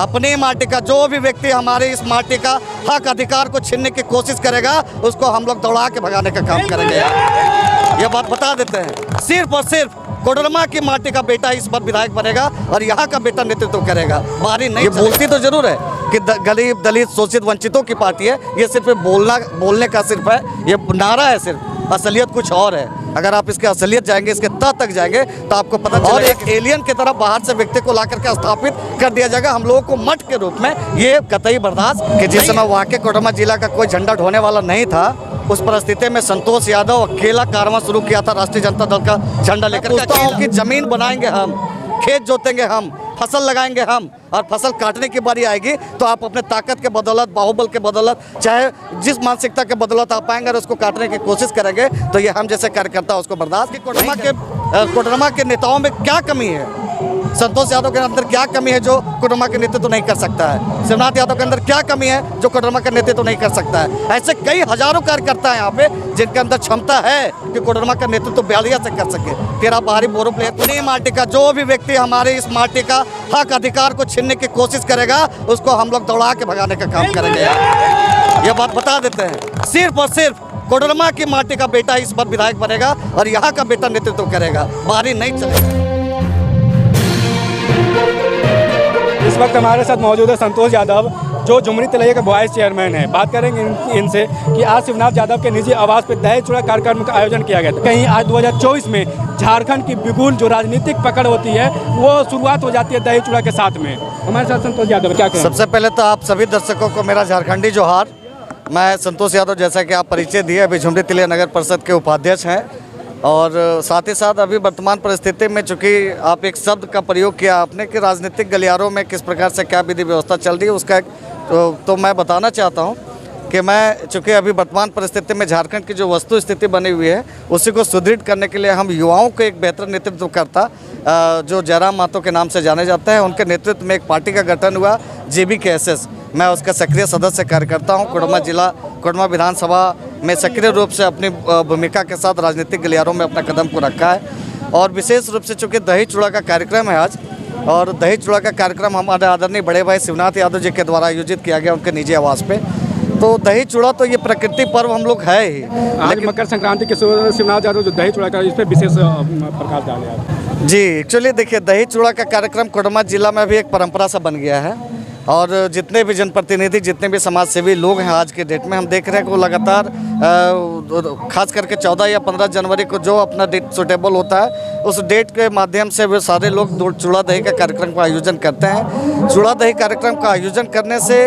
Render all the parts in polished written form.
अपनी माटी का जो भी व्यक्ति हमारे इस माटी का हक अधिकार को छीनने की कोशिश करेगा उसको हम लोग दौड़ा के भगाने का काम करेंगे। ये बात बता देते हैं। सिर्फ और सिर्फ कोडरमा की माटी का बेटा इस बार विधायक बनेगा और यहाँ का बेटा नेतृत्व करेगा, बाहरी नहीं। ये बोलती तो जरूर है कि गरीब दलित शोषित वंचितों की पार्टी है, ये सिर्फ बोलने का सिर्फ है, ये नारा है सिर्फ। असलियत कुछ और है। अगर आप इसके असलियत जाएंगे, इसके तह तक जाएंगे तो आपको पता चलेगा। और एक एलियन की तरह बाहर से व्यक्ति को ला करके स्थापित कर दिया जाएगा हम लोगों को मठ के रूप में। ये कतई बर्दाश्त कि जिस समय वहाँ के कोडरमा जिला का कोई झंडा ढोने वाला नहीं था, उस परिस्थिति में संतोष यादव अकेला कारवां शुरू किया था राष्ट्रीय जनता दल का झंडा लेकर। पूछता हूँ कि जमीन बनाएंगे हम, खेत जोतेंगे हम, फसल लगाएंगे हम, और फसल काटने की बारी आएगी तो आप अपने ताकत के बदौलत, बाहुबल के बदौलत, चाहे जिस मानसिकता के बदौलत आप आएंगे और उसको काटने की कोशिश करेंगे तो ये हम जैसे कार्यकर्ता उसको बर्दाश्त। कोडरमा के नेताओं में क्या कमी है? संतोष यादव के अंदर क्या कमी है जो कोडरमा के नेतृत्व नहीं कर सकता है? शिवनाथ यादव के अंदर क्या कमी है जो कोडरमा का नेतृत्व नहीं कर सकता है? ऐसे कई हजारों कार्यकर्ता हैं यहाँ पे जिनके अंदर क्षमता है कि कोडरमा का नेतृत्व बलिया से कर सके। फिर आप बाहरी बोरों पे अपनी माटी का जो भी व्यक्ति हमारे इस माटी का हक अधिकार को छीनने की कोशिश करेगा उसको हम लोग दौड़ा के भगाने का काम करेंगे। ये बात बता देते हैं। सिर्फ और सिर्फ कोडरमा की माटी का बेटा इस बार विधायक बनेगा और यहाँ का बेटा नेतृत्व करेगा, बाहरी नहीं चलेगा। इस वक्त हमारे साथ मौजूद है संतोष यादव, जो झुमरी तलैया के वाइस चेयरमैन है। बात करेंगे इनसे कि आज शिवनाथ यादव के निजी आवास पर दहेज चूड़ा कार्यक्रम का आयोजन किया गया था। कहीं आज 2024 में झारखंड की बिगुल जो राजनीतिक पकड़ होती है वो शुरुआत हो जाती है दहेज चूड़ा के साथ में। हमारे साथ संतोष यादव, क्या कहें? सबसे पहले तो आप सभी दर्शकों को मेरा झारखंडी जोहार। मैं संतोष यादव, जैसा कि आप परिचय दिए, अभी झुमरी तलैया नगर परिषद के उपाध्यक्ष हैं। और साथ ही साथ अभी वर्तमान परिस्थिति में चूँकि आप एक शब्द का प्रयोग किया आपने कि राजनीतिक गलियारों में किस प्रकार से क्या विधि व्यवस्था चल रही है, उसका एक तो मैं बताना चाहता हूं कि मैं चूँकि अभी वर्तमान परिस्थिति में झारखंड की जो वस्तु स्थिति बनी हुई है उसी को सुदृढ़ करने के लिए हम युवाओं को एक बेहतर नेतृत्व करता जो जयराम महतो के नाम से जाने जाते हैं, उनके नेतृत्व में एक पार्टी का गठन हुआ JBKSS। मैं उसका सक्रिय सदस्य कार्यकर्ता हूं। कोडरमा विधानसभा में सक्रिय रूप से अपनी भूमिका के साथ राजनीतिक गलियारों में अपना कदम को रखा है। और विशेष रूप से चूँकि दही चूड़ा का कार्यक्रम है आज, और दही चूड़ा का कार्यक्रम हमारे आदरणीय बड़े भाई शिवनाथ यादव जी के द्वारा आयोजित किया गया उनके निजी आवास पे। तो दही चूड़ा तो ये प्रकृति पर्व हम लोग है ही। लेकिन मकर संक्रांति के शिवनाथ यादव जो दही चूड़ा का इस पर विशेष प्रकाश डाले जी। एक्चुअली देखिए, दही चूड़ा का कार्यक्रम कोडरमा जिला में भी एक परंपरा सा बन गया है और जितने भी जनप्रतिनिधि, जितने भी समाज सेवी लोग हैं आज के डेट में, हम देख रहे हैं कि वो लगातार खास करके 14 या 15 जनवरी को जो अपना डेट सुटेबल होता है उस डेट के माध्यम से वे सारे लोग चूड़ा दही का कार्यक्रम का आयोजन करते हैं। चूड़ा दही कार्यक्रम का आयोजन करने से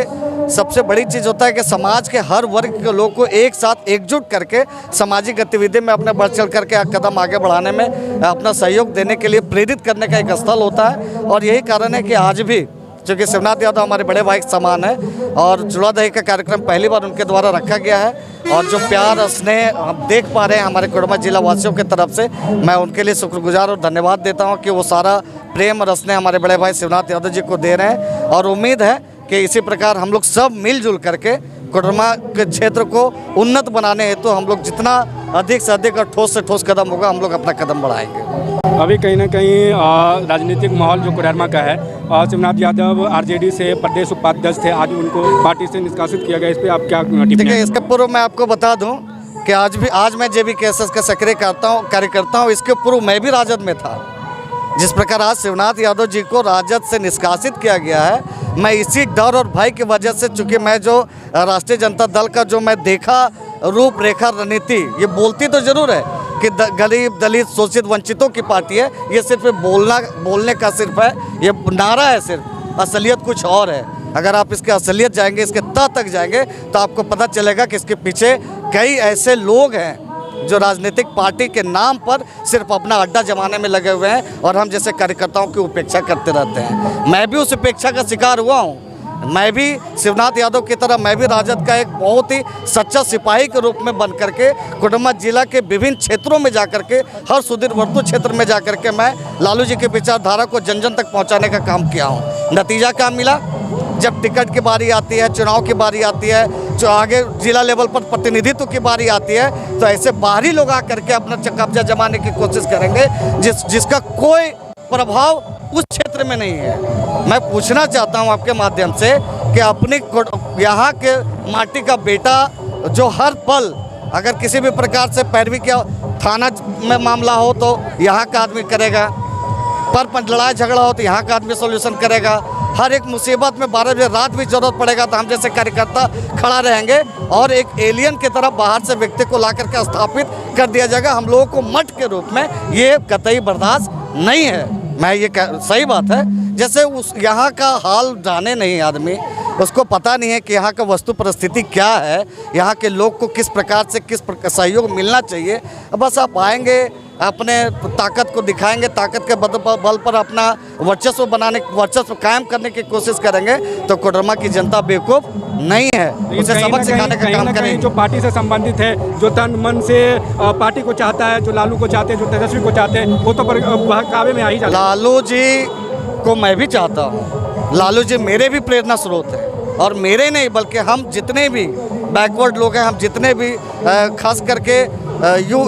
सबसे बड़ी चीज़ होता है कि समाज के हर वर्ग के लोग को एक साथ एकजुट करके सामाजिक गतिविधि में अपने बढ़ चढ़ करके कदम आगे बढ़ाने में अपना सहयोग देने के लिए प्रेरित करने का एक स्थल होता है। और यही कारण है कि आज भी चूँकि शिवनाथ यादव हमारे बड़े भाई के समान है और चूड़ा दही का कार्यक्रम पहली बार उनके द्वारा रखा गया है। और जो प्यार और स्नेह हम देख पा रहे हैं हमारे कोडरमा जिला वासियों की तरफ से, मैं उनके लिए शुक्रगुजार और धन्यवाद देता हूं कि वो सारा प्रेम और स्नेह हमारे बड़े भाई शिवनाथ यादव जी को दे रहे हैं। और उम्मीद है कि इसी प्रकार हम लोग सब मिलजुल करके कोडरमा के क्षेत्र को उन्नत बनाने हेतु हम लोग जितना अधिक से अधिक और ठोस से ठोस कदम होगा हम लोग अपना कदम बढ़ाएंगे। अभी कहीं ना कहीं राजनीतिक माहौल जो कोडरमा का है, शिवनाथ यादव RJD से प्रदेश उपाध्यक्ष थे, आज उनको पार्टी से निष्कासित किया गया, इस पर आप क्या? देखिए, इसके पूर्व मैं आपको बता दूं कि आज मैं JBKSS का सक्रिय कार्यकर्ता हूँ। इसके पूर्व मैं भी राजद में था। जिस प्रकार आज शिवनाथ यादव जी को राजद से निष्कासित किया गया है, मैं इसी डर और भय की वजह से, चूँकि मैं जो राष्ट्रीय जनता दल का जो मैं देखा रूपरेखा रणनीति, ये बोलती तो जरूर है कि गरीब दलित शोषित वंचितों की पार्टी है, ये सिर्फ बोलने का सिर्फ है, ये नारा है सिर्फ। असलियत कुछ और है। अगर आप इसके असलियत जाएंगे, इसके तह तक जाएंगे तो आपको पता चलेगा कि इसके पीछे कई ऐसे लोग हैं जो राजनीतिक पार्टी के नाम पर सिर्फ अपना अड्डा जमाने में लगे हुए हैं और हम जैसे कार्यकर्ताओं की उपेक्षा करते रहते हैं। मैं भी उस उपेक्षा का शिकार हुआ हूँ। मैं भी शिवनाथ यादव की तरह मैं भी राजद का एक बहुत ही सच्चा सिपाही के रूप में बन करके कोडरमा जिला के विभिन्न क्षेत्रों में जा करके, हर सुदूरवर्ती क्षेत्र में जा करके मैं लालू जी की विचारधारा को जन जन तक पहुँचाने का काम किया हूँ। नतीजा क्या मिला? जब टिकट की बारी आती है, चुनाव की बारी आती है, जो आगे जिला लेवल पर प्रतिनिधित्व की बारी आती है, तो ऐसे बाहरी लोग आकर के अपना कब्जा जमाने की कोशिश करेंगे जिसका कोई प्रभाव उस क्षेत्र क्षेत्र में नहीं है। मैं पूछना चाहता हूं आपके माध्यम से कि अपनी यहाँ के माटी का बेटा जो हर पल अगर किसी भी प्रकार से पैरवी के थाना में मामला हो तो यहाँ का आदमी करेगा, पर लड़ाई झगड़ा हो तो यहाँ का आदमी सोल्यूशन करेगा, हर एक मुसीबत में 12 बजे रात भी जरूरत पड़ेगा तो हम जैसे कार्यकर्ता खड़ा रहेंगे और एक एलियन की तरह बाहर से व्यक्ति को ला करके स्थापित कर दिया जाएगा हम लोगों को मठ के रूप में, ये कतई बर्दाश्त नहीं है। मैं ये सही बात है, जैसे उस यहाँ का हाल जाने नहीं आदमी, उसको पता नहीं है कि यहाँ का वस्तु परिस्थिति क्या है, यहाँ के लोग को किस प्रकार से सहयोग मिलना चाहिए। बस आप आएंगे, अपने ताकत को दिखाएंगे, ताकत के बल पर अपना वर्चस्व कायम करने की कोशिश करेंगे तो कोडरमा की जनता बेवकूफ़ नहीं है, उसे सबक सिखाने का काम करेंगे। जो पार्टी से संबंधित है, जो तन मन से पार्टी को चाहता है, जो लालू को चाहते हैं, जो तेजस्वी को चाहते हैं, वो तो बहकावे में आ ही जाता है। लालू जी को मैं भी चाहता हूँ, लालू जी मेरे भी प्रेरणा स्रोत है, और मेरे नहीं बल्कि हम जितने भी बैकवर्ड लोग हैं, हम जितने भी खास करके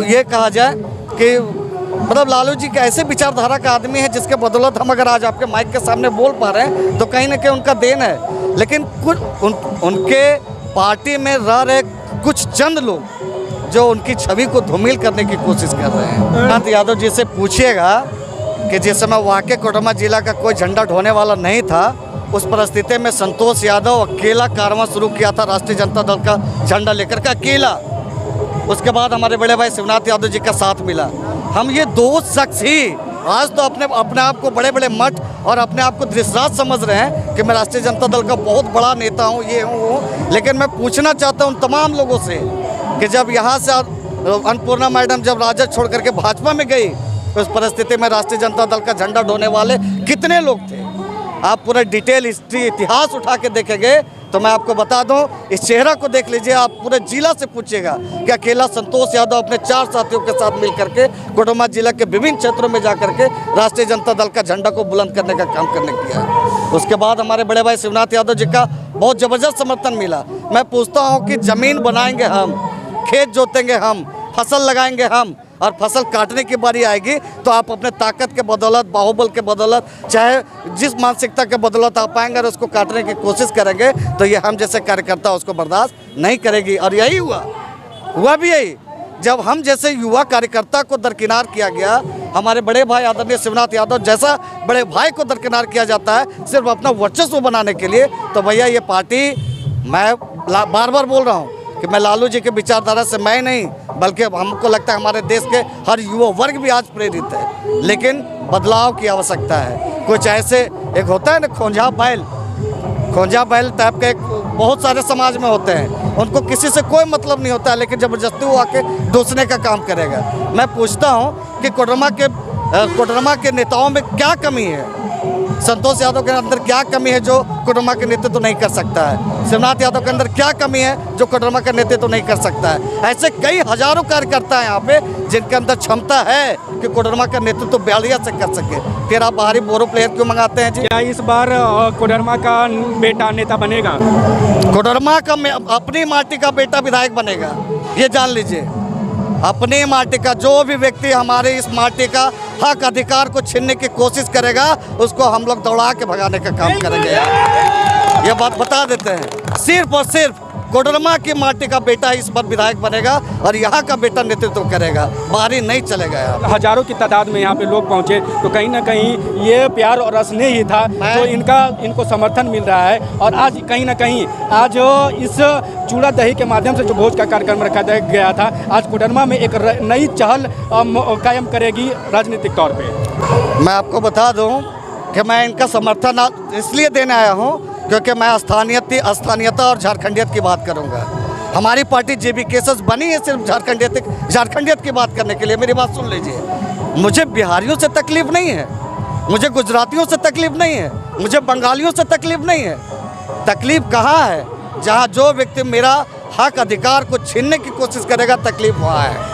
ये कहा जाए कि मतलब लालू जी के ऐसे विचारधारा का आदमी है जिसके बदौलत हम अगर आज आपके माइक के सामने बोल पा रहे हैं तो कहीं ना कहीं उनका देन है। लेकिन कुछ उनके पार्टी में रह रहे कुछ चंद लोग जो उनकी छवि को धूमिल करने की कोशिश कर रहे हैं। नाथ यादव जी से पूछिएगा कि जिस समय वाकई कोडरमा जिला का कोई झंडा ढोने वाला नहीं था, उस परिस्थिति में संतोष यादव अकेला कारवां शुरू किया था राष्ट्रीय जनता दल का झंडा लेकर के अकेला। उसके बाद हमारे बड़े भाई शिवनाथ यादव जी का साथ मिला। हम ये दो शख्स ही आज तो अपने आप को बड़े बड़े मठ और अपने आप को धृतराज समझ रहे हैं कि मैं राष्ट्रीय जनता दल का बहुत बड़ा नेता हूँ, ये हूँ। लेकिन मैं पूछना चाहता हूँ उन तमाम लोगों से कि जब यहाँ से अन्नपूर्णा मैडम जब राजद छोड़ करके भाजपा में गई तो उस परिस्थिति में राष्ट्रीय जनता दल का झंडा ढोने वाले कितने लोग थे? आप पूरा डिटेल हिस्ट्री इतिहास उठा के देखेंगे तो मैं आपको बता दूं, इस चेहरा को देख लीजिए, आप पूरे जिला से पूछिएगा कि अकेला संतोष यादव अपने 4 साथियों के साथ मिल करके कोडरमा जिला के विभिन्न क्षेत्रों में जाकर के राष्ट्रीय जनता दल का झंडा को बुलंद करने का काम करने किया। उसके बाद हमारे बड़े भाई शिवनाथ यादव जी का बहुत ज़बरदस्त समर्थन मिला। मैं पूछता हूँ कि ज़मीन बनाएंगे हम, खेत जोतेंगे हम, फसल लगाएंगे हम, और फसल काटने की बारी आएगी तो आप अपने ताकत के बदौलत, बाहुबल के बदौलत, चाहे जिस मानसिकता के बदौलत आप आएंगे और उसको काटने की कोशिश करेंगे तो ये हम जैसे कार्यकर्ता उसको बर्दाश्त नहीं करेगी। और यही हुआ भी यही, जब हम जैसे युवा कार्यकर्ता को दरकिनार किया गया, हमारे बड़े भाई आदरणीय शिवनाथ यादव जैसा बड़े भाई को दरकिनार किया जाता है सिर्फ अपना वर्चस्व बनाने के लिए, तो भैया ये पार्टी, मैं बार बार बोल रहा हूँ कि मैं लालू जी के विचारधारा से मैं नहीं बल्कि हमको लगता है हमारे देश के हर युवा वर्ग भी आज प्रेरित है, लेकिन बदलाव की आवश्यकता है। कुछ ऐसे एक होता है ना खोंझा बैल टाइप के बहुत सारे समाज में होते हैं, उनको किसी से कोई मतलब नहीं होता है लेकिन ज़बरदस्ती वो आके दूसरे का काम करेगा। मैं पूछता हूँ कि कोडरमा के नेताओं में क्या कमी है? संतोष यादव के अंदर क्या कमी है जो कोडरमा के नेतृत्व नहीं कर सकता है? शिवनाथ यादव के अंदर क्या कमी है जो कोडरमा का नेतृत्व नहीं कर सकता है? ऐसे कई हजारों कार्यकर्ता हैं यहाँ पे जिनके अंदर क्षमता है कि कोडरमा का नेतृत्व बढ़िया से कर सके। फिर आप बाहरी बोरो प्लेयर क्यों मंगाते हैं जी? क्या इस बार कोडरमा का बेटा नेता बनेगा? कोडरमा का अपनी माटी का बेटा विधायक बनेगा, ये जान लीजिए। अपनी माटी का जो भी व्यक्ति हमारे इस माटी का हक अधिकार को छीनने की कोशिश करेगा उसको हम लोग दौड़ा के भगाने का काम करेंगे यार। ये बात बता देते हैं, सिर्फ और सिर्फ कोडरमा की माटी का बेटा इस बार विधायक बनेगा और यहाँ का बेटा नेतृत्व करेगा, बाहरी नहीं चलेगा यार। हजारों की तादाद में यहाँ पे लोग पहुँचे तो कहीं ना कहीं ये प्यार और स्नेह ही था तो इनको समर्थन मिल रहा है। और आज कहीं ना कहीं आज इस चूड़ा दही के माध्यम से जो भोज का कार्यक्रम रखा गया था, आज कोडरमा में एक नई चहल कायम करेगी राजनीतिक तौर पर। मैं आपको बता दूँ कि मैं इनका समर्थन इसलिए देने आया हूँ क्योंकि मैं स्थानीयता और झारखंडियत की बात करूंगा। हमारी पार्टी JBKS बनी है सिर्फ झारखंडियत की बात करने के लिए। मेरी बात सुन लीजिए, मुझे बिहारियों से तकलीफ नहीं है, मुझे गुजरातियों से तकलीफ नहीं है, मुझे बंगालियों से तकलीफ नहीं है। तकलीफ कहाँ है? जहाँ जो व्यक्ति मेरा हक अधिकार को छीनने की कोशिश करेगा, तकलीफ वहाँ है।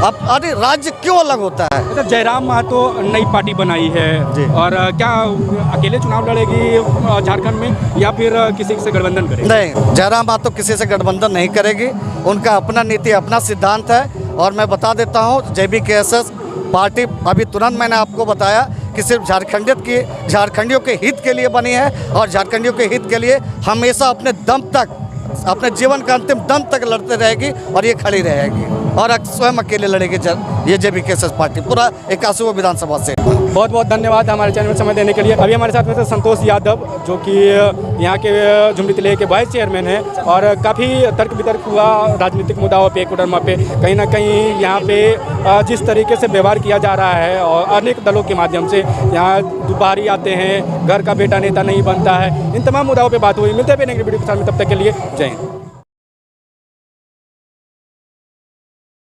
अब अरे राज्य क्यों अलग होता है? तो जयराम महतो नई पार्टी बनाई है और क्या अकेले चुनाव लड़ेगी झारखंड में या फिर किसी से गठबंधन करेगी? नहीं, जयराम महतो किसी से गठबंधन नहीं करेगी, उनका अपना नीति, अपना सिद्धांत है। और मैं बता देता हूँ JBKS पार्टी, अभी तुरंत मैंने आपको बताया कि सिर्फ झारखंडियों के हित के लिए बनी है और झारखंडियों के हित के लिए हमेशा अपने दम तक, अपने जीवन का अंतिम दम तक लड़ते रहेगी और ये खड़ी रहेगी और स्वयं अकेले लड़ेगी ये JBKSS पार्टी पूरा 81वां विधानसभा से। बहुत बहुत धन्यवाद हमारे चैनल में समय देने के लिए। अभी हमारे साथ में थे संतोष यादव, जो कि यहाँ के झुमरी तिलैया के वाइस चेयरमैन हैं और काफ़ी तर्क वितर्क हुआ राजनीतिक मुद्दाओं पे, कोडरमा पे। कहीं ना कहीं यहाँ पे जिस तरीके से व्यवहार किया जा रहा है और अनेक दलों के माध्यम से यहाँ बाहरी आते हैं, घर का बेटा नेता नहीं बनता है, इन तमाम मुद्दाओं पर बात हुई। मिलते हैं नेक्स्ट वीडियो के साथ में, तब तक के लिए जय हिंद।